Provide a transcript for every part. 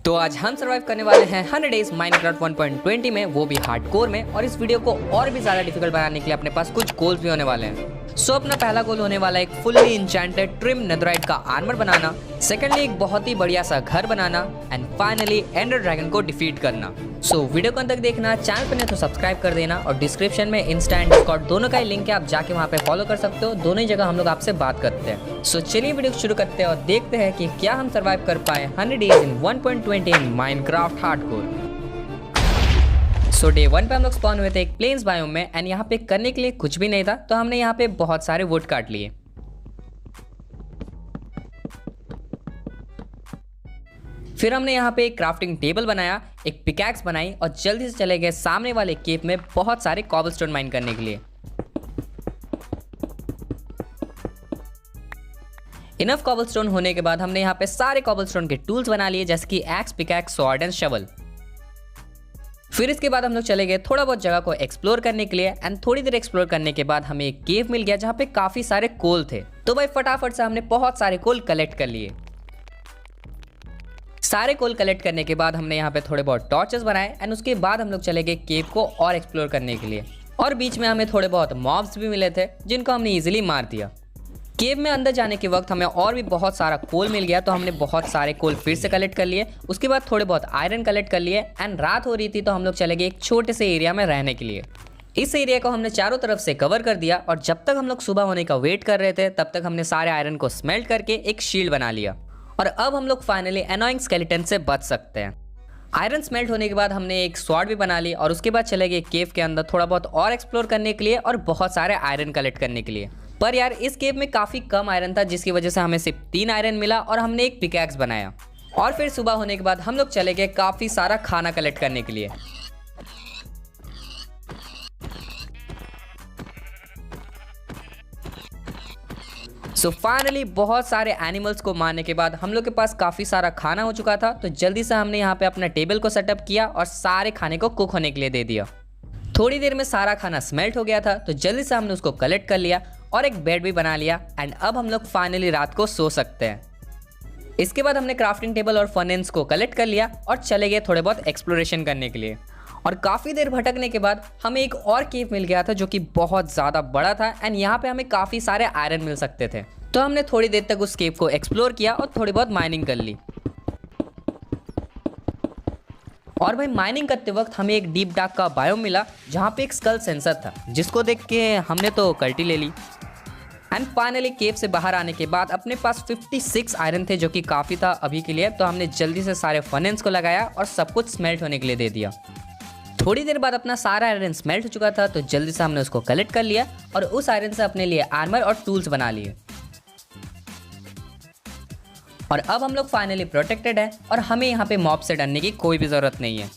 तो आज हम सर्वाइव करने वाले हैं 100 डेज माइनक्राफ्ट 1.20 में, वो भी हार्डकोर में। और इस वीडियो को और भी ज्यादा डिफिकल्ट बनाने के लिए अपने पास कुछ गोल्स भी होने वाले हैं। सो अपना पहला गोल होने वाला है एक फुल्ली इंचेंटेड ट्रिम नेथरराइट का आर्मर बनाना, सेकेंडली एक बहुत ही बढ़िया सा घर बनाना, एंड फाइनली एंडर ड्रैगन को डिफीट करना। सो वीडियो को अंत तक देखना, चैनल पर नहीं तो सब्सक्राइब कर देना, और डिस्क्रिप्शन में इंस्टा एंड डिस्कॉर्ड दोनों का ही लिंक है, आप जाके वहाँ पे फॉलो कर सकते हो। दोनों ही जगह हम लोग आपसे बात करते हैं। सो चलिए वीडियो शुरू करते हैं और देखते हैं कि क्या हम सर्वाइव कर पाए 100 days in 1.20 in Minecraft hardcore. So day 1 पे हम लोग स्पॉन हुए थे एक प्लेन्स बायोम में, एंड यहाँ पे करने के लिए कुछ भी नहीं था, तो हमने यहाँ पे बहुत सारे वुड काट लिए। फिर हमने यहाँ पे एक क्राफ्टिंग टेबल बनाया, एक पिकैक्स बनाई, और जल्दी से चले गए सामने वाले केव में बहुत सारे कॉबलस्टोन माइन करने के लिए। इनफ कॉबलस्टोन होने के बाद हमने यहाँ पे सारे कॉबलस्टोन के टूल्स बना लिए, जैसे कि x, pickaxe, sword and shovel. फिर इसके बाद हम लोग चले गए थोड़ा बहुत जगह को एक्सप्लोर करने के लिए, एंड थोड़ी देर एक्सप्लोर करने के बाद हमें एक केव मिल गया जहाँ पे काफी सारे कोल थे। तो भाई फटाफट से हमने बहुत सारे कोल कलेक्ट कर लिए। सारे कोल कलेक्ट करने के बाद हमने यहाँ पे थोड़े बहुत टॉर्चेस बनाए, एंड उसके बाद हम लोग चले गए केव को और एक्सप्लोर करने के लिए। और बीच में हमें थोड़े बहुत मॉब्स भी मिले थे जिनको हमने इजीली मार दिया। केव में अंदर जाने के वक्त हमें और भी बहुत सारा कोल मिल गया, तो हमने बहुत सारे कोल फिर से कलेक्ट कर लिए। उसके बाद थोड़े बहुत आयरन कलेक्ट कर लिए, एंड रात हो रही थी तो हम लोग चले गए एक छोटे से एरिया में रहने के लिए। इस एरिया को हमने चारों तरफ से कवर कर दिया, और जब तक हम लोग सुबह होने का वेट कर रहे थे तब तक हमने सारे आयरन को स्मेल्ट करके एक शील्ड बना लिया। और अब हम लोग फाइनली एनोइंग स्केलेटन से बच सकते हैं। आयरन स्मेल्ट होने के बाद हमने एक स्वॉर्ड भी बना ली, और उसके बाद चले गए केव के अंदर थोड़ा बहुत और एक्सप्लोर करने के लिए और बहुत सारे आयरन कलेक्ट करने के लिए। पर यार इस केव में काफी कम आयरन था, जिसकी वजह से हमें सिर्फ 3 आयरन मिला, और हमने एक पिकैक्स बनाया। और फिर सुबह होने के बाद हम लोग चले गए काफी सारा खाना कलेक्ट करने के लिए। सो फाइनली बहुत सारे एनिमल्स को मारने के बाद हम लोग के पास काफी सारा खाना हो चुका था, तो जल्दी से हमने यहाँ पे अपना टेबल को सेटअप किया और सारे खाने को कुक होने के लिए दे दिया। थोड़ी देर में सारा खाना स्मेल्ट हो गया था, तो जल्दी से हमने उसको कलेक्ट कर लिया और एक बेड भी बना लिया, एंड अब हम लोग फाइनली रात को सो सकते हैं। इसके बाद हमने क्राफ्टिंग टेबल और फर्नेस को कलेक्ट कर लिया और चले गए थोड़े बहुत एक्सप्लोरेशन करने के लिए। और काफ़ी देर भटकने के बाद हमें एक और केव मिल गया था जो कि बहुत ज़्यादा बड़ा था, एंड यहाँ पे हमें काफ़ी सारे आयरन मिल सकते थे। तो हमने थोड़ी देर तक उस केव को एक्सप्लोर किया और थोड़ी बहुत माइनिंग कर ली। और भाई माइनिंग करते वक्त हमें एक डीप डार्क का बायोम मिला जहाँ पे एक स्कल सेंसर था, जिसको देख के हमने तो कल्टी ले ली। एंड फाइनली केव से बाहर आने के बाद अपने पास 56 आयरन थे, जो कि काफ़ी था अभी के लिए। तो हमने जल्दी से सारे फर्नेस को लगाया और सब कुछ स्मेल्ट होने के लिए दे दिया। थोड़ी देर बाद अपना सारा आयरन स्मेल्ट हो चुका था, तो जल्दी से हमने उसको कलेक्ट कर लिया और उस आयरन से अपने लिए आर्मर और टूल्स बना लिए। और अब हम लोग फाइनली प्रोटेक्टेड है, और हमें यहाँ पे मॉब से डरने की कोई भी ज़रूरत नहीं है।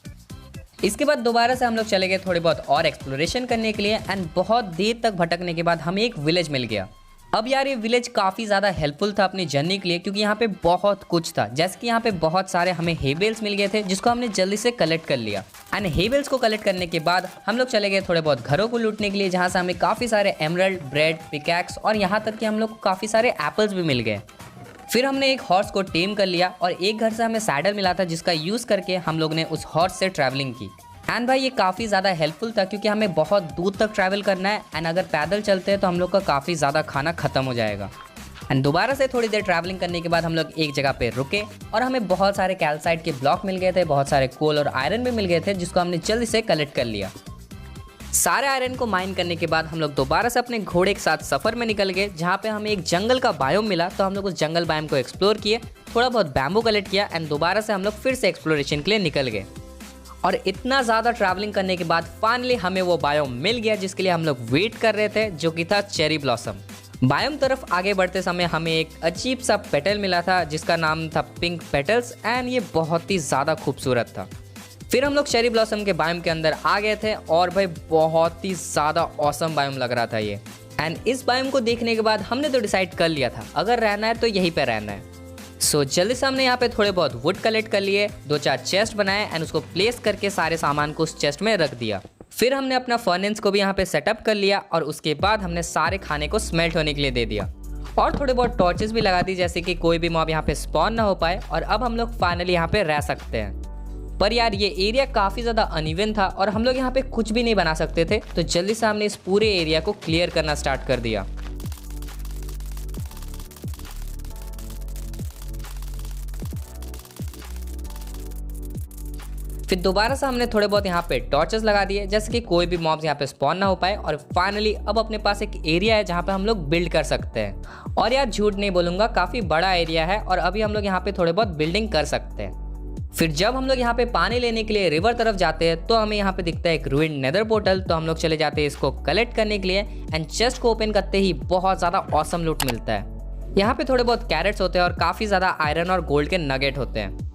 इसके बाद दोबारा से हम लोग चले गए थोड़े बहुत और एक्सप्लोरेशन करने के लिए, एंड बहुत देर तक भटकने के बाद हमें एक विलेज मिल गया। अब यार ये विलेज काफ़ी ज़्यादा हेल्पफुल था अपनी जर्नी के लिए, क्योंकि यहाँ पे बहुत कुछ था। जैसे कि यहाँ पे बहुत सारे हमें हेबेल्स मिल गए थे, जिसको हमने जल्दी से कलेक्ट कर लिया। एंड हेबेल्स को कलेक्ट करने के बाद हम लोग चले गए थोड़े बहुत घरों को लूटने के लिए, जहाँ से हमें काफ़ी सारे एमरल्ड, ब्रेड, पिकैक्स, और यहाँ तक कि हम लोग को काफ़ी सारे एप्पल्स भी मिल गए। फिर हमने एक हॉर्स को टेम कर लिया, और एक घर से हमें सैडल मिला था, जिसका यूज़ करके हम लोग ने उस हॉर्स से ट्रैवलिंग की। एंड भाई ये काफ़ी ज़्यादा हेल्पफुल था, क्योंकि हमें बहुत दूर तक ट्रैवल करना है, एंड अगर पैदल चलते हैं तो हम लोग का काफ़ी ज़्यादा खाना ख़त्म हो जाएगा। एंड दोबारा से थोड़ी देर ट्रैवलिंग करने के बाद हम लोग एक जगह पे रुके, और हमें बहुत सारे कैल्साइट के ब्लॉक मिल गए थे, बहुत सारे कोल और आयरन भी मिल गए थे, जिसको हमने जल्दी से कलेक्ट कर लिया। सारे आयरन को माइन करने के बाद हम लोग दोबारा से अपने घोड़े के साथ सफ़र में निकल गए, जहाँ पे हमें एक जंगल का बायोम मिला। तो हम लोग उस जंगल बायोम को एक्सप्लोर किए, थोड़ा बहुत बैम्बू कलेक्ट किया, एंड दोबारा से हम लोग फिर से एक्सप्लोरेशन के लिए निकल गए। और इतना ज़्यादा ट्रैवलिंग करने के बाद फाइनली हमें वो बायोम मिल गया जिसके लिए हम लोग वेट कर रहे थे, जो कि था चेरी ब्लॉसम। बायोम तरफ आगे बढ़ते समय हमें एक अजीब सा पेटल मिला था, जिसका नाम था पिंक पेटल्स, एंड ये बहुत ही ज़्यादा खूबसूरत था। फिर हम लोग चेरी ब्लॉसम के बायोम के अंदर आ गए थे, और भाई बहुत ही ज़्यादा ऑसम बायोम लग रहा था ये। एंड इस बायोम को देखने के बाद हमने तो डिसाइड कर लिया था, अगर रहना है तो यहीं पे रहना है। सो जल्दी से हमने यहाँ पे थोड़े बहुत वुड कलेक्ट कर लिए, 2-4 चेस्ट बनाए, एंड उसको प्लेस करके सारे सामान को उस चेस्ट में रख दिया। फिर हमने अपना फर्नेस को भी यहाँ पे सेटअप कर लिया, और उसके बाद हमने सारे खाने को स्मेल्ट होने के लिए दे दिया। और थोड़े बहुत टॉर्चेस भी लगा दी जैसे कि कोई भी मॉब यहाँ पे स्पॉन ना हो पाए। और अब हम लोग फाइनली यहाँ पे रह सकते हैं। पर यार ये एरिया काफ़ी ज़्यादा अनइवन था और हम लोग यहाँ पे कुछ भी नहीं बना सकते थे, तो जल्दी से हमने इस पूरे एरिया को क्लियर करना स्टार्ट कर दिया। फिर दोबारा से हमने थोड़े बहुत यहाँ पे टॉर्चेस लगा दिए जैसे कि कोई भी मॉब्स यहाँ पे स्पॉन ना हो पाए। और फाइनली अब अपने पास एक एरिया है जहाँ पे हम लोग बिल्ड कर सकते हैं। और यार झूठ नहीं बोलूँगा, काफ़ी बड़ा एरिया है और अभी हम लोग यहाँ पे थोड़े बहुत बिल्डिंग कर सकते हैं। फिर जब हम लोग यहाँ पे पानी लेने के लिए रिवर तरफ जाते हैं तो हमें यहाँ पे दिखता है एक रूइंड नेदर पोर्टल। तो हम लोग चले जाते हैं इसको कलेक्ट करने के लिए एंड चेस्ट को ओपन करते ही बहुत ज़्यादा ऑसम लूट मिलता है। यहाँ पे थोड़े बहुत कैरेट्स होते हैं और काफ़ी ज़्यादा आयरन और गोल्ड के नगेट होते हैं।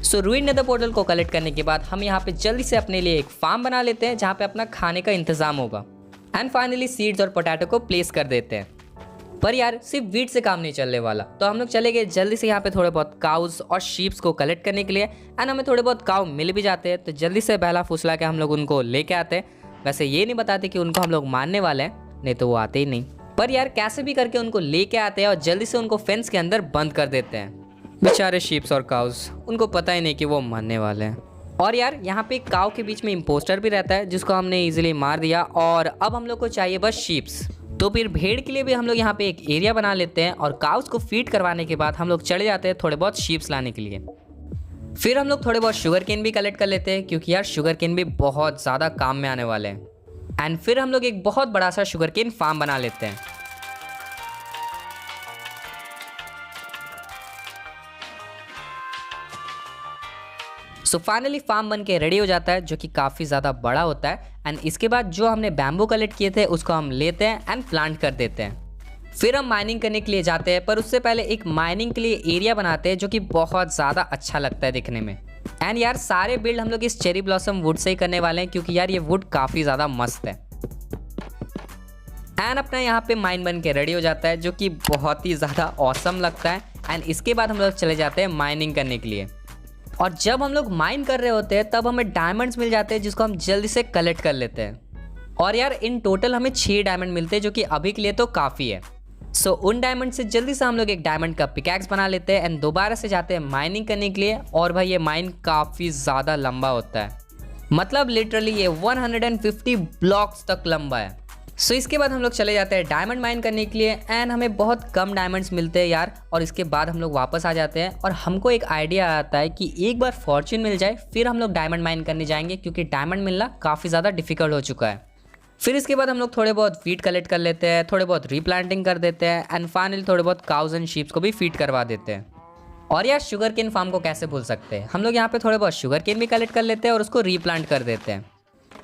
सो रूइंड नेदर पोर्टल को कलेक्ट करने के बाद हम यहाँ पे जल्दी से अपने लिए एक फार्म बना लेते हैं जहाँ पे अपना खाने का इंतजाम होगा। एंड फाइनली सीड्स और पोटैटो को प्लेस कर देते हैं। पर यार सिर्फ वीट से काम नहीं चलने वाला, तो हम लोग चले गए जल्दी से यहाँ पे थोड़े बहुत काउस और शीप्स को कलेक्ट करने के लिए। एंड हमें थोड़े बहुत काउ मिल भी जाते हैं, तो जल्दी से बहला फुसला के हम लोग उनको लेके आते हैं। वैसे ये नहीं बताते कि उनको हम लोग मारने वाले हैं, नहीं तो वो आते ही नहीं। पर यार कैसे भी करके उनको लेके आते हैं और जल्दी से उनको फेंस के अंदर बंद कर देते हैं। बेचारे शीप्स और काउस, उनको पता ही नहीं कि वो मरने वाले हैं। और यार यहाँ पे काउ के बीच में इम्पोस्टर भी रहता है जिसको हमने इजीली मार दिया। और अब हम लोग को चाहिए बस शीप्स। तो फिर भेड़ के लिए भी हम लोग यहाँ पे एक एरिया बना लेते हैं और काउस को फीड करवाने के बाद हम लोग चले जाते हैं थोड़े बहुत शीप्स लाने के लिए। फिर हम लोग थोड़े बहुत शुगर केन भी कलेक्ट कर लेते हैं क्योंकि यार शुगर केन भी बहुत ज़्यादा काम में आने वाले हैं। एंड फिर हम लोग एक बहुत बड़ा सा शुगर केन फार्म बना लेते हैं। सो फाइनली फार्म बन के रेडी हो जाता है जो कि काफ़ी ज़्यादा बड़ा होता है। एंड इसके बाद जो हमने बैम्बू कलेक्ट किए थे उसको हम लेते हैं एंड प्लांट कर देते हैं। फिर हम माइनिंग करने के लिए जाते हैं, पर उससे पहले एक माइनिंग के लिए एरिया बनाते हैं जो कि बहुत ज़्यादा अच्छा लगता है दिखने में। एंड यार सारे बिल्ड हम लोग इस चेरी ब्लॉसम वुड से ही करने वाले हैं क्योंकि यार ये वुड काफ़ी ज़्यादा मस्त है। एंड अपना यहाँ पे माइन बन के रेडी हो जाता है जो कि बहुत ही ज़्यादा ऑसम लगता है। एंड इसके बाद हम लोग चले जाते हैं माइनिंग करने के लिए। और जब हम लोग माइन कर रहे होते हैं तब हमें डायमंड्स मिल जाते हैं जिसको हम जल्दी से कलेक्ट कर लेते हैं। और यार इन टोटल हमें 6 डायमंड मिलते हैं जो कि अभी के लिए तो काफ़ी है। सो उन डायमंड से जल्दी से हम लोग एक डायमंड का पिकैक्स बना लेते हैं एंड दोबारा से जाते हैं माइनिंग करने के लिए। और भाई ये माइन काफ़ी ज़्यादा लंबा होता है, मतलब लिटरली ये 150 ब्लॉक्स तक लंबा है। सो इसके बाद हम लोग चले जाते हैं डायमंड माइन करने के लिए एंड हमें बहुत कम डायमंड्स मिलते हैं यार। और इसके बाद हम लोग वापस आ जाते हैं और हमको एक आइडिया आता है कि एक बार फॉर्च्यून मिल जाए फिर हम लोग डायमंड माइन करने जाएंगे क्योंकि डायमंड मिलना काफ़ी ज़्यादा डिफिकल्ट हो चुका है। फिर इसके बाद हम लोग थोड़े बहुत फीड कलेक्ट कर लेते हैं, थोड़े बहुत रीप्लांटिंग कर देते हैं एंड फाइनली थोड़े बहुत काउज एंड शीप्स को भी फीड करवा देते हैं। और यार शुगर केन फार्म को कैसे भूल सकते हैं, हम लोग यहाँ पे थोड़े बहुत शुगर केन भी कलेक्ट कर लेते हैं और उसको रीप्लांट कर देते हैं।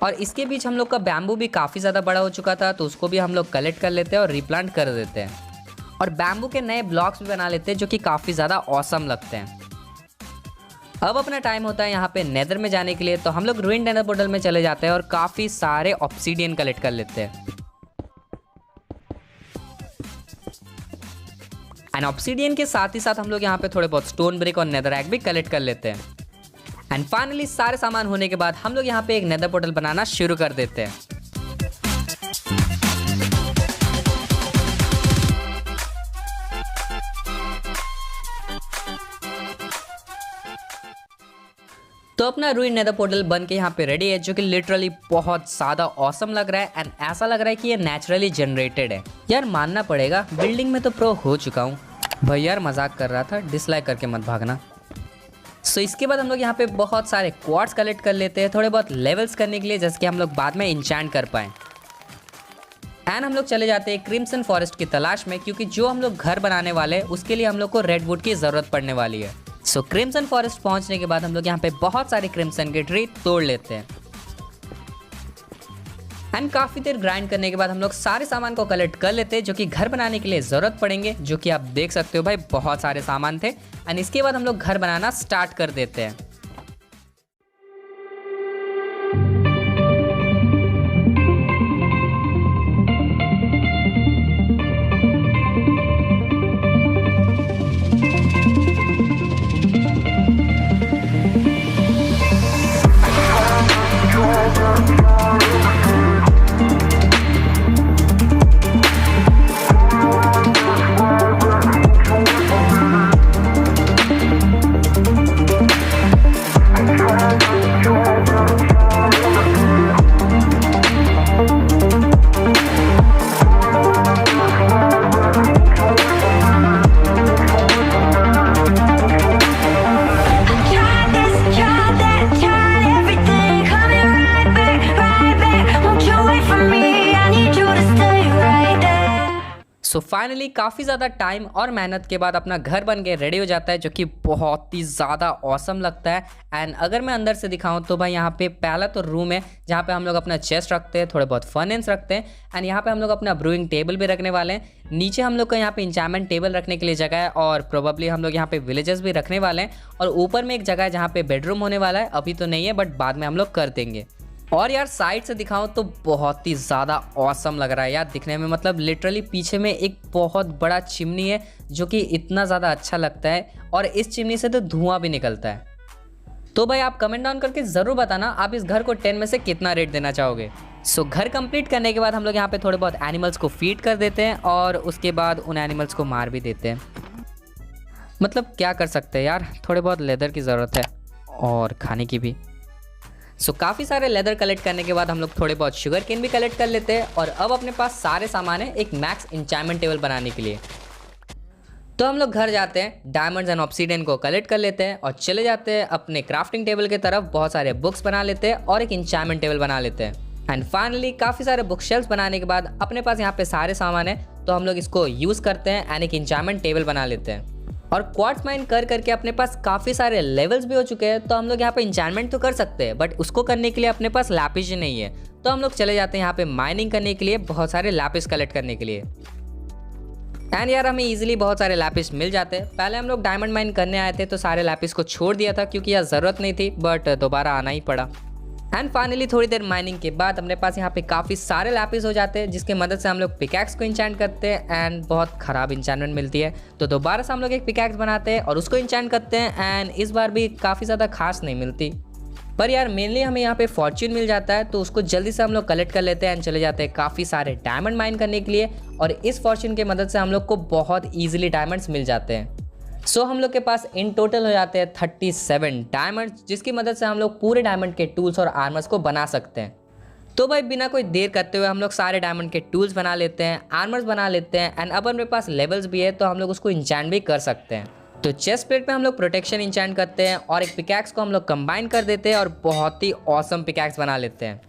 और इसके बीच हम लोग का बैम्बू भी काफ़ी ज़्यादा बड़ा हो चुका था तो उसको भी हम लोग कलेक्ट कर लेते हैं और रीप्लांट कर देते हैं। और बैम्बू के नए ब्लॉक्स भी बना लेते हैं जो कि काफ़ी ज़्यादा ऑसम लगते हैं। अब अपना टाइम होता है यहाँ पे नेदर में जाने के लिए, तो हम लोग रूइंड नेदर पोर्टल में चले जाते हैं और काफ़ी सारे ऑब्सीडियन कलेक्ट कर लेते हैं। एंड ऑब्सीडियन के साथ ही साथ हम लोग यहाँ पे थोड़े बहुत स्टोन ब्रिक और नेदर एग भी कलेक्ट कर लेते हैं। एंड फाइनली सारे सामान होने के बाद हम लोग यहाँ पे एक नेदर पोर्टल बनाना शुरू कर देते हैं। तो अपना रूइंड नेदर पोर्टल बन के यहाँ पे रेडी है जो कि लिटरली बहुत ज़्यादा ऑसम लग रहा है एंड ऐसा लग रहा है कि ये नेचुरली जनरेटेड है। यार मानना पड़ेगा बिल्डिंग में तो प्रो हो चुका हूँ। भाई यार मजाक कर रहा था, डिसलाइक करके मत भागना। सो इसके बाद हम लोग यहाँ पे बहुत सारे क्वार्ट्स कलेक्ट कर लेते हैं थोड़े बहुत लेवल्स करने के लिए जैसे कि हम लोग बाद में इंचैंट कर पाएँ। एंड हम लोग चले जाते हैं क्रिम्सन फॉरेस्ट की तलाश में क्योंकि जो हम लोग घर बनाने वाले हैं उसके लिए हम लोग को रेडवुड की ज़रूरत पड़ने वाली है। सो क्रिम्सन फॉरेस्ट पहुंचने के बाद हम लोग यहाँ पे बहुत सारे क्रिम्सन के ट्री तोड़ लेते हैं। एंड काफ़ी देर ग्राइंड करने के बाद हम लोग सारे सामान को कलेक्ट कर लेते हैं जो कि घर बनाने के लिए ज़रूरत पड़ेंगे, जो कि आप देख सकते हो भाई बहुत सारे सामान थे। एंड इसके बाद हम लोग घर बनाना स्टार्ट कर देते हैं। सो फाइनली काफ़ी ज़्यादा टाइम और मेहनत के बाद अपना घर बन के रेडी हो जाता है, जो कि बहुत ही ज़्यादा ऑसम लगता है। एंड अगर मैं अंदर से दिखाऊं तो भाई यहाँ पे पहला तो रूम है जहाँ पे हम लोग अपना चेस्ट रखते हैं, थोड़े बहुत फर्नेस रखते हैं। एंड यहाँ पे हम लोग अपना ब्रूइंग टेबल भी रखने वाले हैं। नीचे हम लोग का यहाँ पे इंचार्मेंट टेबल रखने के लिए जगह है, और प्रोबेबली हम लोग यहाँ पे विलेजेस भी रखने वाले हैं। और ऊपर में एक जगह है जहाँ पे बेडरूम होने वाला है, अभी तो नहीं है बट बाद में हम लोग कर देंगे। और यार साइड से दिखाऊं तो बहुत ही ज़्यादा ऑसम लग रहा है यार दिखने में। मतलब लिटरली पीछे में एक बहुत बड़ा चिमनी है जो कि इतना ज़्यादा अच्छा लगता है, और इस चिमनी से तो धुआं भी निकलता है। तो भाई आप कमेंट डाउन करके ज़रूर बताना आप इस घर को 10 में से कितना रेट देना चाहोगे। सो घर कंप्लीट करने के बाद हम लोग यहाँ पे थोड़े बहुत एनिमल्स को फीड कर देते हैं, और उसके बाद उन एनिमल्स को मार भी देते हैं। मतलब क्या कर सकते हैं यार, थोड़े बहुत लेदर की ज़रूरत है और खाने की भी। सो काफ़ी सारे लेदर कलेक्ट करने के बाद हम लोग थोड़े बहुत शुगर केन भी कलेक्ट कर लेते हैं, और अब अपने पास सारे सामान है एक मैक्स इंचार्मेंट टेबल बनाने के लिए। तो हम लोग घर जाते हैं, डायमंड्स एंड ऑब्सीडियन को कलेक्ट कर लेते हैं और चले जाते हैं अपने क्राफ्टिंग टेबल की तरफ। बहुत सारे बुक्स बना लेते हैं और एक इंचार्मेंट टेबल बना लेते हैं। एंड फाइनली काफ़ी सारे बुक शेल्फ्स बनाने के बाद अपने पास यहाँ पे सारे सामान है, तो हम लोग इसको यूज़ करते हैं एंड एक इंचार्मेंट टेबल बना लेते हैं। और क्वार्ट्ज माइन कर करके अपने पास काफ़ी सारे लेवल्स भी हो चुके हैं, तो हम लोग यहाँ पे इंचार्मेंट तो कर सकते हैं, बट उसको करने के लिए अपने पास लैपिस ही नहीं है। तो हम लोग चले जाते हैं यहाँ पे माइनिंग करने के लिए, बहुत सारे लैपिस कलेक्ट करने के लिए। एंड यार हमें इजीली बहुत सारे लैपिस मिल जाते हैं। पहले हम लोग डायमंड माइन करने आए थे तो सारे लैपिस को छोड़ दिया था क्योंकि यार ज़रूरत नहीं थी, बट दोबारा आना ही पड़ा। एंड फाइनली थोड़ी देर माइनिंग के बाद अपने पास यहाँ पे काफ़ी सारे लैपिस हो जाते हैं, जिसकी मदद से हम लोग पिकैक्स को इंचैंट करते हैं। एंड बहुत ख़राब इंचैंटमेंट मिलती है, तो दोबारा से हम लोग एक पिकैक्स बनाते हैं और उसको इंचैंट करते हैं। एंड इस बार भी काफ़ी ज़्यादा खास नहीं मिलती, पर यार मेनली हमें यहाँ पे फॉर्च्यून मिल जाता है, तो उसको जल्दी से हम लोग कलेक्ट कर लेते हैं एंड चले जाते हैं काफ़ी सारे डायमंड माइन करने के लिए। और इस फॉर्च्यून की मदद से हम लोग को बहुत ईजिली डायमंड्स मिल जाते हैं। सो हम लोग के पास इन टोटल हो जाते हैं 37 डायमंड्स, जिसकी मदद से हम लोग पूरे डायमंड के टूल्स और आर्मर्स को बना सकते हैं। तो भाई बिना कोई देर करते हुए हम लोग सारे डायमंड के टूल्स बना लेते हैं, आर्मर्स बना लेते हैं। एंड अब हमारे पास लेवल्स भी है, तो हम लोग उसको इंचैंट भी कर सकते हैं। तो चेस्ट प्लेट पे हम लोग प्रोटेक्शन इंचैंट करते हैं, और एक पिकैक्स को हम लोग कंबाइन कर देते हैं और बहुत ही ऑसम पिकैक्स बना लेते हैं।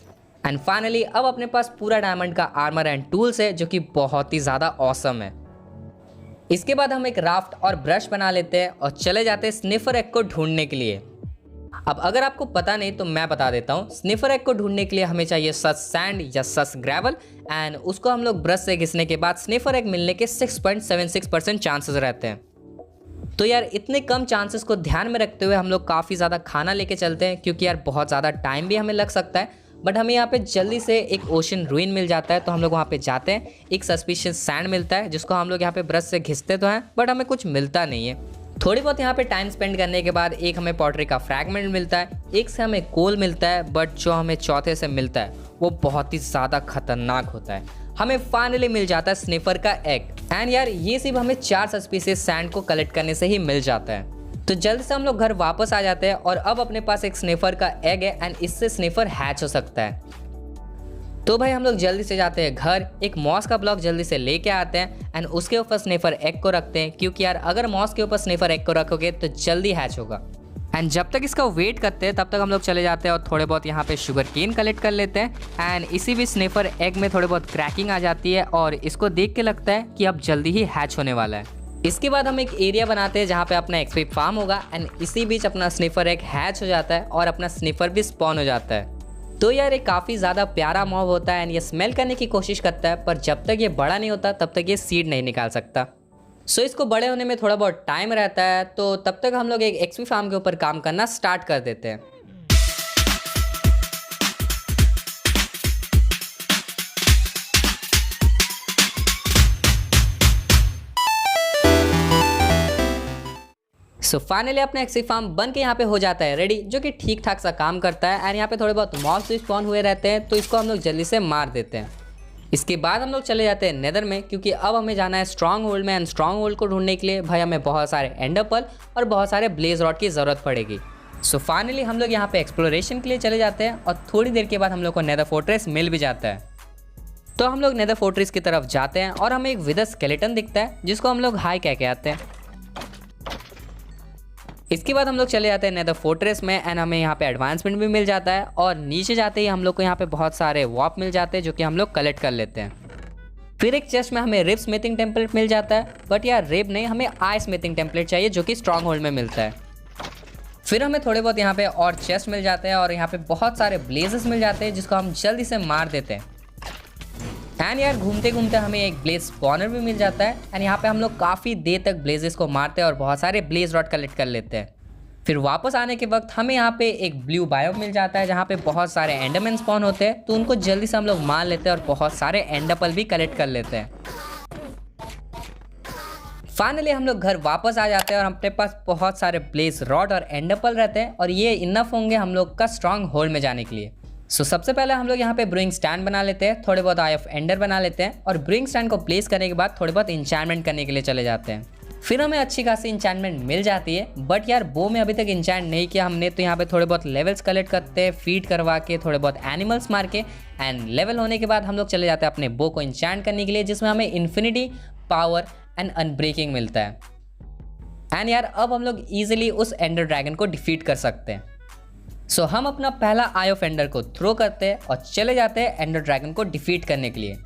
एंड फाइनली अब अपने पास पूरा डायमंड का आर्मर एंड टूल्स है, जो कि बहुत ही ज़्यादा ऑसम है। इसके बाद हम एक राफ्ट और ब्रश बना लेते हैं और चले जाते हैं स्निफर एग को ढूंढने के लिए। अब अगर आपको पता नहीं तो मैं बता देता हूँ। स्निफर एग को ढूंढने के लिए हमें चाहिए सस सैंड या सस ग्रेवल, एंड उसको हम लोग ब्रश से घिसने के बाद स्निफर एग मिलने के 6.76% चांसेस रहते हैं। तो यार इतने कम चांसेस को ध्यान में रखते हुए हम लोग काफ़ी ज़्यादा खाना लेके चलते हैं, क्योंकि यार बहुत ज़्यादा टाइम भी हमें लग सकता है। बट हमें यहाँ पे जल्दी से एक ओशन रूइन मिल जाता है, तो हम लोग वहाँ पे जाते हैं। एक सस्पिशियस सैंड मिलता है जिसको हम लोग यहाँ पे ब्रश से घिसते तो हैं, बट हमें कुछ मिलता नहीं है। थोड़ी बहुत यहाँ पे टाइम स्पेंड करने के बाद एक हमें पॉटरी का फ्रैगमेंट मिलता है, एक से हमें कोल मिलता है, बट जो हमें चौथे से मिलता है वो बहुत ही ज़्यादा खतरनाक होता है। हमें फाइनली मिल जाता है स्निफर का एग। एंड यार ये सिर्फ हमें 4 सस्पिशियस सैंड को कलेक्ट करने से ही मिल जाता है। तो जल्द से हम लोग घर वापस आ जाते हैं, और अब अपने पास एक स्निफर का एग है एंड इससे स्निफर हैच हो सकता है। तो भाई हम लोग जल्दी से जाते हैं घर, एक मॉस का ब्लॉक जल्दी से लेके आते हैं एंड उसके ऊपर स्निफर एग को रखते हैं, क्योंकि यार अगर मॉस के ऊपर स्निफर एग को रखोगे तो जल्दी हैच होगा। एंड जब तक इसका वेट करते हैं तब तक हम लोग चले जाते हैं और थोड़े बहुत यहाँ पे शुगर केन कलेक्ट कर लेते हैं। एंड इसी भी स्निफर एग में थोड़े बहुत क्रैकिंग आ जाती है, और इसको देख के लगता है कि अब जल्दी ही हैच होने वाला है। इसके बाद हम एक एरिया बनाते हैं जहाँ पे अपना एक्सपी फार्म होगा, एंड इसी बीच अपना स्निफर एग हैच हो जाता है और अपना स्निफर भी स्पॉन हो जाता है। तो यार ये काफ़ी ज़्यादा प्यारा मॉब होता है एंड ये स्मेल करने की कोशिश करता है, पर जब तक ये बड़ा नहीं होता तब तक ये सीड नहीं निकाल सकता। सो इसको बड़े होने में थोड़ा बहुत टाइम रहता है, तो तब तक हम लोग एक एक्सपी फार्म के ऊपर काम करना स्टार्ट कर देते हैं। सो फाइनली अपना एक्सपी फार्म बन के यहाँ पे हो जाता है रेडी, जो कि ठीक ठाक सा काम करता है। एंड यहाँ पे थोड़े बहुत मॉब्स भी स्पॉन हुए रहते हैं, तो इसको हम लोग जल्दी से मार देते हैं। इसके बाद हम लोग चले जाते हैं नेदर में, क्योंकि अब हमें जाना है स्ट्रॉन्ग होल्ड में। एंड स्ट्रॉन्ग होल्ड को ढूंढने के लिए भाई हमें बहुत सारे एंडर पर्ल और बहुत सारे ब्लेज रॉड की ज़रूरत पड़ेगी। सो फाइनली हम लोग यहाँ पे एक्सप्लोरेशन के लिए चले जाते हैं, और थोड़ी देर के बाद हम लोग को नेदर फोर्ट्रेस मिल भी जाता है। तो हम लोग नेदर फोर्ट्रेस की तरफ जाते हैं, और हमें एक विदर स्केलेटन दिखता है जिसको हम लोग हाई कह के आते हैं। इसके बाद हम लोग चले जाते हैं नेदर फोर्ट्रेस में, एंड हमें यहाँ पे एडवांसमेंट भी मिल जाता है। और नीचे जाते ही हम लोग को यहाँ पे बहुत सारे वॉप मिल जाते हैं, जो कि हम लोग कलेक्ट कर लेते हैं। फिर एक चेस्ट में हमें रिब स्मिथिंग टेम्पलेट मिल जाता है, बट यार रिब नहीं, हमें आई स्मिथिंग टेम्पलेट चाहिए जो कि स्ट्रॉन्ग होल्ड में मिलता है। फिर हमें थोड़े बहुत यहाँ पे और चेस्ट मिल जाते हैं और यहाँ पे बहुत सारे ब्लेजेस मिल जाते हैं जिसको हम जल्दी से मार देते हैं। एंड यार घूमते घूमते हमें एक ब्लेज स्पॉनर भी मिल जाता है एंड यहाँ पे हम लोग काफ़ी देर तक ब्लेजेस को मारते हैं और बहुत सारे ब्लेज रॉड कलेक्ट कर लेते हैं। फिर वापस आने के वक्त हमें यहाँ पे एक ब्लू बायोम मिल जाता है जहाँ पे बहुत सारे एंडरमैन स्पॉन होते हैं, तो उनको जल्दी से हम लोग मार लेते हैं और बहुत सारे एंडरपल भी कलेक्ट कर लेते हैं। फाइनली हम लोग घर वापस आ जाते हैं और अपने पास बहुत सारे ब्लेज रॉड और एंडरपल रहते हैं और ये इनफ होंगे हम लोग का स्ट्रॉन्ग होल्ड में जाने के लिए। सबसे पहले हम लोग यहाँ पे ब्रूइंग स्टैंड बना लेते हैं, थोड़े बहुत आई ऑफ एंडर बना लेते हैं और ब्रूइंग स्टैंड को प्लेस करने के बाद थोड़े बहुत इंचैंटमेंट करने के लिए चले जाते हैं। फिर हमें अच्छी खासी इंचैंटमेंट मिल जाती है, बट यार बो में अभी तक इंचैंट नहीं किया हमने, तो यहाँ पे थोड़े बहुत लेवल्स कलेक्ट करते हैं, फीड करवा के थोड़े बहुत एनिमल्स मार के एंड लेवल होने के बाद हम लोग चले जाते हैं अपने बो को इंचैंट करने के लिए, जिसमें हमें इन्फिनिटी, पावर एंड अनब्रेकिंग मिलता है। एंड यार अब हम लोग ईजिली उस एंडर ड्रैगन को डिफीट कर सकते हैं। हम अपना पहला आई ऑफ एंडर को थ्रो करते हैं और चले जाते हैं एंडर ड्रैगन को डिफीट करने के लिए।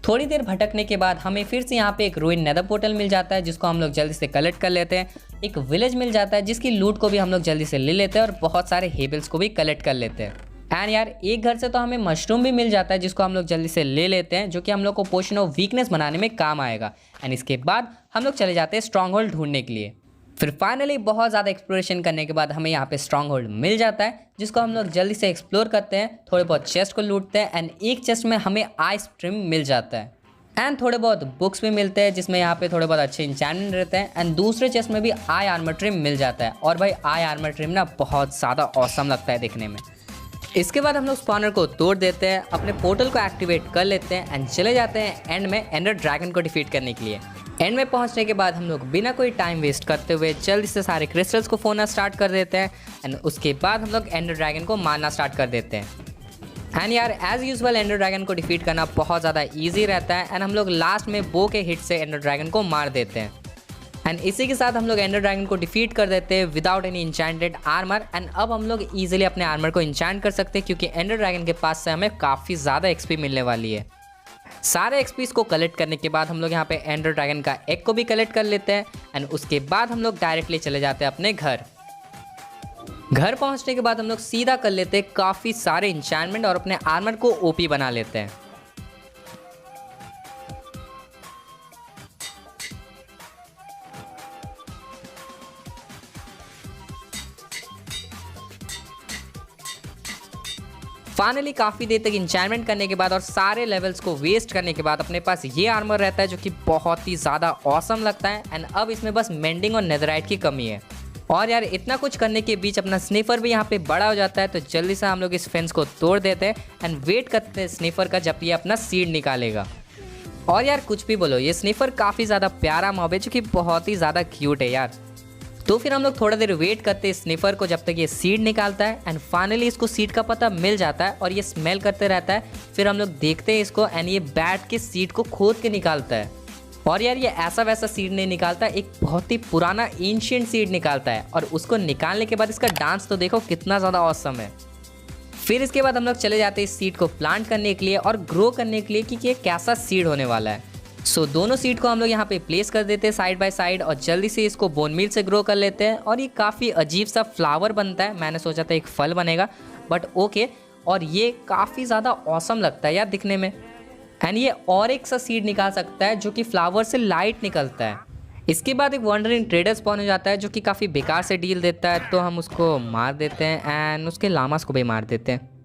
थोड़ी देर भटकने के बाद हमें फिर से यहाँ पे एक रूइन नेदर पोर्टल मिल जाता है जिसको हम लोग जल्दी से कलेक्ट कर लेते हैं। एक विलेज मिल जाता है जिसकी लूट को भी हम लोग जल्दी से ले लेते हैं और बहुत सारे हेबल्स को भी कलेक्ट कर लेते हैं। एंड यार एक घर से तो हमें मशरूम भी मिल जाता है जिसको हम लोग जल्दी से ले लेते हैं, जो कि हम लोग को पोशन ऑफ वीकनेस बनाने में काम आएगा। एंड इसके बाद हम लोग चले जाते हैं स्ट्रॉन्ग होल्ड ढूंढने के लिए। फिर फाइनली बहुत ज़्यादा एक्सप्लोरेशन करने के बाद हमें यहाँ पे स्ट्रॉन्ग होल्ड मिल जाता है जिसको हम लोग जल्दी से एक्सप्लोर करते हैं, थोड़े बहुत चेस्ट को लूटते हैं एंड एक चेस्ट में हमें आई स्ट्रीम मिल जाता है एंड थोड़े बहुत बुक्स भी मिलते हैं जिसमें यहाँ पे थोड़े बहुत अच्छे इंचैंटमेंट रहते हैं एंड दूसरे चेस्ट में भी आई आर्मर ट्रिम मिल जाता है। और भाई आई आर्मर ट्रिम ना बहुत ज़्यादा ऑसम लगता है देखने में। इसके बाद हम लोग स्पॉनर को तोड़ देते हैं, अपने पोर्टल को एक्टिवेट कर लेते हैं एंड चले जाते हैं एंड में एंडर ड्रैगन को डिफीट करने के लिए। एंड में पहुंचने के बाद हम लोग बिना कोई टाइम वेस्ट करते हुए जल्दी से सारे क्रिस्टल्स को फोड़ना स्टार्ट कर देते हैं एंड उसके बाद हम लोग एंडर ड्रैगन को मारना स्टार्ट कर देते हैं। एंड यार एज यूजुअल एंडर ड्रैगन को डिफीट करना बहुत ज़्यादा ईजी रहता है एंड हम लोग लास्ट में बो के हिट से एंडर ड्रैगन को मार देते हैं। एंड इसी के साथ हम लोग एंडर ड्रैगन को डिफीट कर देते हैं विदाउट एनी इंचैंटेड आर्मर। एंड अब हम लोग ईजिली अपने आर्मर को इंचैंट कर सकते हैं क्योंकि एंडर ड्रैगन के पास से हमें काफ़ी ज़्यादा एक्सपी मिलने वाली है। सारे एक्सपीस को कलेक्ट करने के बाद हम लोग यहाँ पे एंडर ड्रैगन का एग को भी कलेक्ट कर लेते हैं एंड उसके बाद हम लोग डायरेक्टली चले जाते हैं अपने घर। घर पहुँचने के बाद हम लोग सीधा कर लेते हैं काफ़ी सारे इंचैंटमेंट और अपने आर्मर को ओपी बना लेते हैं। फाइनली काफ़ी देर तक इंचैंटमेंट करने के बाद और सारे लेवल्स को वेस्ट करने के बाद अपने पास ये आर्मर रहता है जो कि बहुत ही ज़्यादा ऑसम लगता है। एंड अब इसमें बस मेंडिंग और नेदराइट की कमी है। और यार इतना कुछ करने के बीच अपना स्नीफर भी यहाँ पे बड़ा हो जाता है, तो जल्दी से हम लोग इस फेंस को तोड़ देते हैं एंड वेट करते हैं स्नीफर का जब ये अपना सीड निकालेगा। और यार कुछ भी बोलो, ये स्नीफर काफ़ी ज़्यादा प्यारा मॉब है जो कि बहुत ही ज़्यादा क्यूट है यार। तो फिर हम लोग थोड़ा देर वेट करते हैं स्निफर को जब तक ये सीड निकालता है एंड फाइनली इसको सीड का पता मिल जाता है और ये स्मेल करते रहता है। फिर हम लोग देखते हैं इसको एंड ये बैठ के सीड को खोद के निकालता है। और यार ये ऐसा वैसा सीड नहीं निकालता, एक बहुत ही पुराना एंशिएंट सीड निकालता है और उसको निकालने के बाद इसका डांस तो देखो कितना ज़्यादा ऑसम है। फिर इसके बाद हम लोग चले जाते हैं इस सीड को प्लांट करने के लिए और ग्रो करने के लिए कि ये कैसा सीड होने वाला है। दोनों सीड को हम लोग यहाँ पे प्लेस कर देते हैं साइड बाय साइड और जल्दी से इसको बोन मील से ग्रो कर लेते हैं और ये काफ़ी अजीब सा फ्लावर बनता है। मैंने सोचा था एक फल बनेगा बट ओके। और ये काफ़ी ज़्यादा ऑसम लगता है यार दिखने में। एंड ये और एक सा सीड निकाल सकता है जो कि फ्लावर से लाइट निकलता है। इसके बाद एक वंडरिंग ट्रेडर स्पॉन हो जाता है जो कि काफ़ी बेकार से डील देता है, तो हम उसको मार देते हैं एंड उसके लामास को भी मार देते हैं।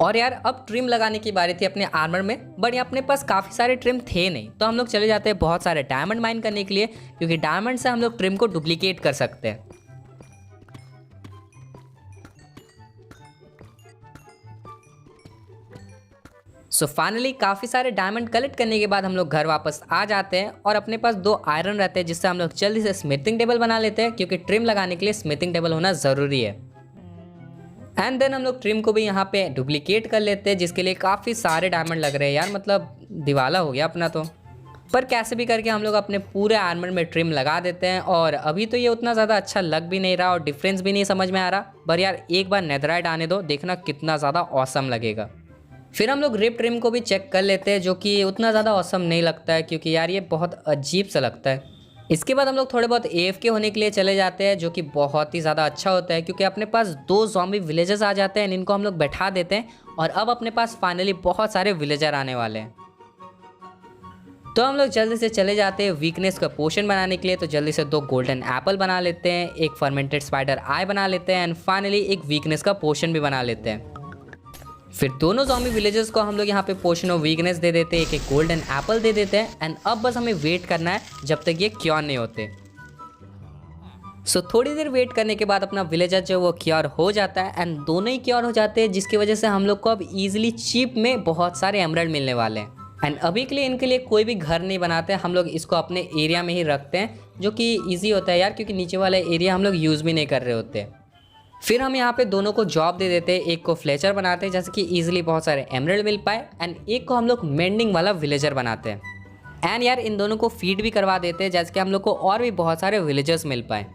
और यार अब ट्रिम लगाने की बारी थी अपने आर्मर में, बट अपने पास काफ़ी सारे ट्रिम थे नहीं, तो हम लोग चले जाते हैं बहुत सारे डायमंड माइन करने के लिए क्योंकि डायमंड से हम लोग ट्रिम को डुप्लीकेट कर सकते हैं। फाइनली काफ़ी सारे डायमंड कलेक्ट करने के बाद हम लोग घर वापस आ जाते हैं और अपने पास 2 आयरन रहते हैं जिससे हम लोग जल्दी से स्मिथिंग टेबल बना लेते हैं क्योंकि ट्रिम लगाने के लिए स्मिथिंग टेबल होना ज़रूरी है। एंड देन हम लोग ट्रिम को भी यहाँ पे डुप्लीकेट कर लेते हैं जिसके लिए काफ़ी सारे डायमंड लग रहे हैं यार, मतलब दिवाला हो गया अपना तो। पर कैसे भी करके हम लोग अपने पूरे आर्मर में ट्रिम लगा देते हैं और अभी तो ये उतना ज़्यादा अच्छा लग भी नहीं रहा और डिफरेंस भी नहीं समझ में आ रहा। पर यार एक बार नेदराइट आने दो, देखना कितना ज़्यादा ऑसम लगेगा। फिर हम लोग रिप ट्रिम को भी चेक कर लेते हैं, जो कि उतना ज़्यादा औसम नहीं लगता है क्योंकि यार ये बहुत अजीब सा लगता है। इसके बाद हम लोग थोड़े बहुत AFK होने के लिए चले जाते हैं, जो कि बहुत ही ज़्यादा अच्छा होता है क्योंकि अपने पास 2 ज़ॉम्बी विलेजर्स आ जाते हैं, इनको हम लोग बैठा देते हैं और अब अपने पास फाइनली बहुत सारे विलेजर आने वाले हैं। तो हम लोग जल्दी से चले जाते हैं वीकनेस का पोशन बनाने के लिए। तो जल्दी से 2 गोल्डन एप्पल बना लेते हैं, एक फर्मेंटेड स्पाइडर आई बना लेते हैं एंड फाइनली एक वीकनेस का पोशन भी बना लेते हैं। फिर दोनों ज़ॉम्बी विलेजर्स को हम लोग यहाँ पे पोशन ऑफ वीकनेस दे देते हैं, एक गोल्डन एप्पल दे देते हैं एंड अब बस हमें वेट करना है जब तक ये क्योर नहीं होते। सो थोड़ी देर वेट करने के बाद अपना विलेजर जो वो क्योर हो जाता है एंड दोनों ही क्योर हो जाते हैं, जिसकी वजह से हम लोग को अब ईजिली चीप में बहुत सारे एमराल्ड मिलने वाले हैं। एंड अभी के लिए इनके लिए कोई भी घर नहीं बनाते, हम लोग इसको अपने एरिया में ही रखते हैं, जो कि ईजी होता है यार क्योंकि नीचे वाला एरिया हम लोग यूज़ भी नहीं कर रहे होते। फिर हम यहाँ पे दोनों को जॉब दे देते हैं, एक को फ्लेचर बनाते हैं जैसे कि ईजिली बहुत सारे एमराल्ड मिल पाए एंड एक को हम लोग मेंडिंग वाला विलेजर बनाते हैं। एंड यार इन दोनों को फीड भी करवा देते हैं जैसे कि हम लोग को और भी बहुत सारे विलेजर्स मिल पाए।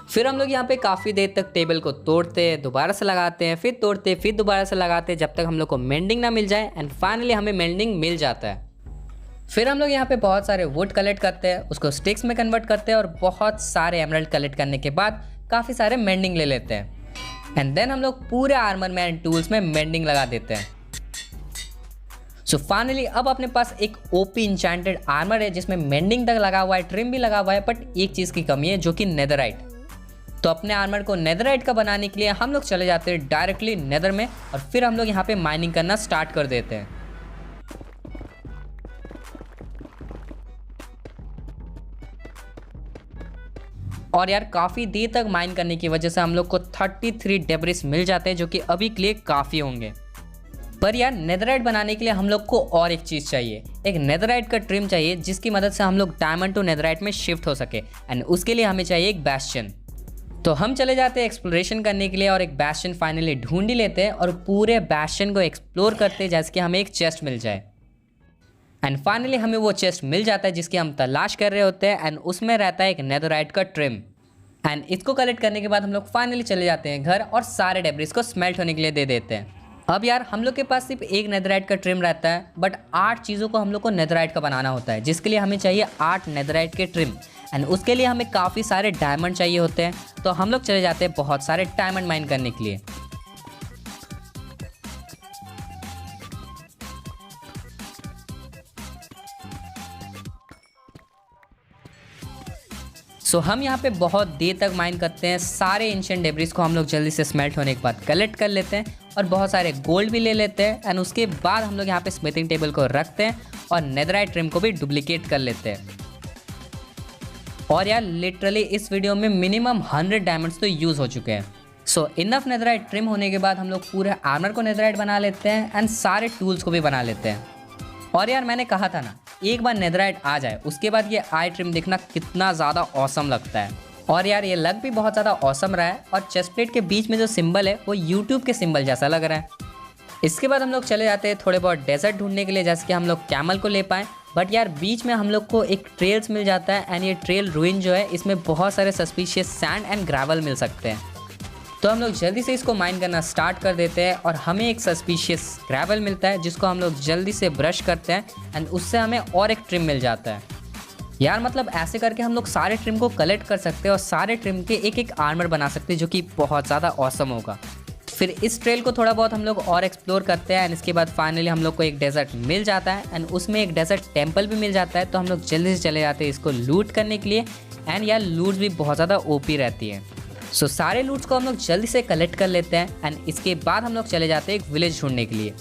फिर हम लोग यहाँ पे काफ़ी देर तक टेबल को तोड़ते हैं, दोबारा से लगाते हैं, फिर तोड़ते हैं, फिर दोबारा से लगाते हैं जब तक हम लोग को मेंडिंग ना मिल जाए एंड फाइनली हमें मेंडिंग मिल जाता है। फिर हम लोग यहाँ पे बहुत सारे वुड कलेक्ट करते हैं, उसको स्टिक्स में कन्वर्ट करते हैं और बहुत सारे एमराल्ड कलेक्ट करने के बाद काफ़ी सारे मेंडिंग ले लेते हैं एंड देन हम लोग पूरे आर्मर में एंड टूल्स में मेंडिंग लगा देते हैं। सो फाइनली अब अपने पास एक ओपी इंचेंटेड आर्मर है जिसमें मेंडिंग तक लगा हुआ है, ट्रिम भी लगा हुआ है, बट एक चीज़ की कमी है जो कि नेदरराइट। तो अपने आर्मर को नेदरराइट का बनाने के लिए हम लोग चले जाते हैं डायरेक्टली नेदर में और फिर हम लोग यहाँ पे माइनिंग करना स्टार्ट कर देते हैं। और यार काफ़ी देर तक माइन करने की वजह से हम लोग को 33 डेब्रिस मिल जाते हैं, जो कि अभी के लिए काफ़ी होंगे। पर यार नेदरराइट बनाने के लिए हम लोग को और एक चीज़ चाहिए, एक नेदरराइट का ट्रिम चाहिए जिसकी मदद से हम लोग डायमंड टू नेदरराइट में शिफ्ट हो सके एंड उसके लिए हमें चाहिए एक बैस्टियन। तो हम चले जाते हैं एक्सप्लोरेशन करने के लिए और एक बैस्टियन फाइनली ढूंढ ही लेते हैं और पूरे बैस्टियन को एक्सप्लोर करते हैं जैसे कि हमें एक चेस्ट मिल जाए। एंड फाइनली हमें वो चेस्ट मिल जाता है जिसकी हम तलाश कर रहे होते हैं एंड उसमें रहता है एक नेदरराइट का ट्रिम। एंड इसको कलेक्ट करने के बाद हम लोग फाइनली चले जाते हैं घर और सारे डेब्रिस को स्मेल्ट होने के लिए दे देते हैं। अब यार हम लोग के पास सिर्फ एक नेदरराइट का ट्रिम रहता है, बट 8 चीज़ों को हम लोग को नेदरराइट का बनाना होता है, जिसके लिए हमें चाहिए 8 नेदरराइट के ट्रिम एंड उसके लिए हमें काफ़ी सारे डायमंड चाहिए होते हैं। तो हम लोग चले जाते हैं बहुत सारे डायमंड माइन करने के लिए। सो हम यहाँ पे बहुत देर तक माइन करते हैं, सारे एंशिएंट डेब्रिस को हम लोग जल्दी से स्मेल्ट होने के बाद कलेक्ट कर लेते हैं और बहुत सारे गोल्ड भी ले लेते हैं एंड उसके बाद हम लोग यहाँ पे स्मिथिंग टेबल को रखते हैं और नेदरराइट ट्रिम को भी डुप्लीकेट कर लेते हैं। और यार लिटरली इस वीडियो में मिनिमम 100 डायमंड्स तो यूज़ हो चुके हैं। सो इनफ नेदरराइट ट्रिम होने के बाद हम लोग पूरे आर्मर को नेदरराइट बना लेते हैं एंड सारे टूल्स को भी बना लेते हैं। और यार मैंने कहा था ना, एक बार नेदरराइट आ जाए उसके बाद ये आई ट्रिम देखना कितना ज़्यादा ऑसम लगता है। और यार ये लग भी बहुत ज़्यादा ऑसम रहा है और चेस्ट प्लेट के बीच में जो सिंबल है वो यूट्यूब के सिंबल जैसा लग रहा है। इसके बाद हम लोग चले जाते हैं थोड़े बहुत डेजर्ट ढूंढने के लिए जैसे कि हम लोग कैमल को ले पाएँ, बट यार बीच में हम लोग को एक ट्रेल्स मिल जाता है एंड ये ट्रेल रूइन जो है इसमें बहुत सारे सस्पिशियस सैंड एंड ग्रेवल मिल सकते हैं। तो हम लोग जल्दी से इसको माइन करना स्टार्ट कर देते हैं और हमें एक सस्पिशियस ग्रेवल मिलता है जिसको हम लोग जल्दी से ब्रश करते हैं एंड उससे हमें और एक ट्रिम मिल जाता है। यार मतलब ऐसे करके हम लोग सारे ट्रिम को कलेक्ट कर सकते हैं और सारे ट्रिम के एक एक आर्मर बना सकते हैं, जो कि बहुत ज़्यादा ऑसम होगा। फिर इस ट्रेल को थोड़ा बहुत हम लोग और एक्सप्लोर करते हैं एंड इसके बाद फाइनली हम लोग को एक डेजर्ट मिल जाता है एंड उसमें एक डेजर्ट टेम्पल भी मिल जाता है। तो हम लोग जल्दी से चले जाते हैं इसको लूट करने के लिए एंड यार लूट भी बहुत ज़्यादा ओपी रहती है। सो सारे लूट्स को हम लोग जल्दी से कलेक्ट कर लेते हैं एंड इसके बाद हम लोग चले जाते हैं एक विलेज ढूंढने के लिए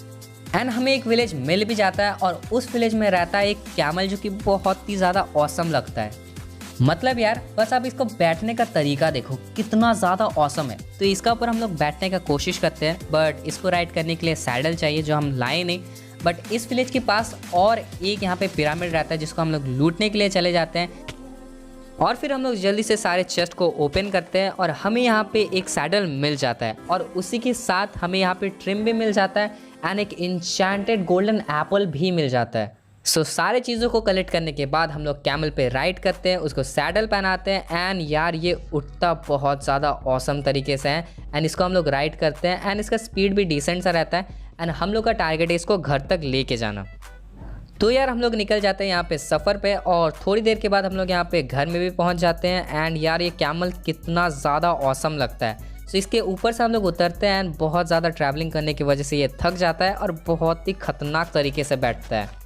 एंड हमें एक विलेज मिल भी जाता है और उस विलेज में रहता है एक कैमल जो कि बहुत ही ज़्यादा ऑसम लगता है। मतलब यार बस आप इसको बैठने का तरीका देखो कितना ज़्यादा ऑसम है। तो इसका ऊपर हम लोग बैठने का कोशिश करते हैं, बट इसको राइड करने के लिए सैडल चाहिए जो हम लाए नहीं। बट इस विलेज के पास और एक यहाँ पे पिरामिड रहता है जिसको हम लोग लूटने के लिए चले जाते हैं और फिर हम लोग जल्दी से सारे चेस्ट को ओपन करते हैं और हमें यहाँ पे एक सैडल मिल जाता है और उसी के साथ हमें यहाँ पे ट्रिम भी मिल जाता है एंड एक इंचेंटेड गोल्डन एप्पल भी मिल जाता है। सो सारे चीज़ों को कलेक्ट करने के बाद हम लोग कैमल पे राइड करते हैं, उसको सैडल पहनाते हैं एंड यार ये उठता बहुत ज़्यादा ऑसम तरीके से है एंड इसको हम लोग राइड करते हैं एंड इसका स्पीड भी डिसेंट सा रहता है एंड हम लोग का टारगेट है इसको घर तक लेके जाना। तो यार हम लोग निकल जाते हैं यहाँ पे सफ़र पे और थोड़ी देर के बाद हम लोग यहाँ पे घर में भी पहुँच जाते हैं। एंड यार ये कैमल कितना ज़्यादा ऑसम लगता है। सो इसके ऊपर से हम लोग उतरते हैं एंड बहुत ज़्यादा ट्रैवलिंग करने की वजह से ये थक जाता है और बहुत ही ख़तरनाक तरीके से बैठता है।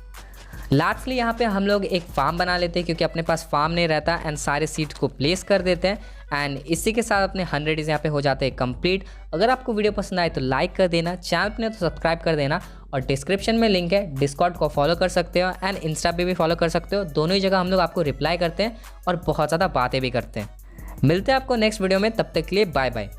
लास्टली यहाँ पे हम लोग एक फार्म बना लेते हैं क्योंकि अपने पास फार्म नहीं रहता एंड सारे सीड्स को प्लेस कर देते हैं। एंड इसी के साथ अपने 100 डेज यहाँ पे हो जाते हैं कंप्लीट। अगर आपको वीडियो पसंद आए तो लाइक कर देना, चैनल पे तो सब्सक्राइब कर देना और डिस्क्रिप्शन में लिंक है, डिस्कॉर्ड को फॉलो कर सकते हो एंड इंस्टा पे भी फॉलो कर सकते हो। दोनों ही जगह हम लोग आपको रिप्लाई करते हैं और बहुत ज़्यादा बातें भी करते हैं। मिलते हैं आपको नेक्स्ट वीडियो में, तब तक के लिए बाय बाय।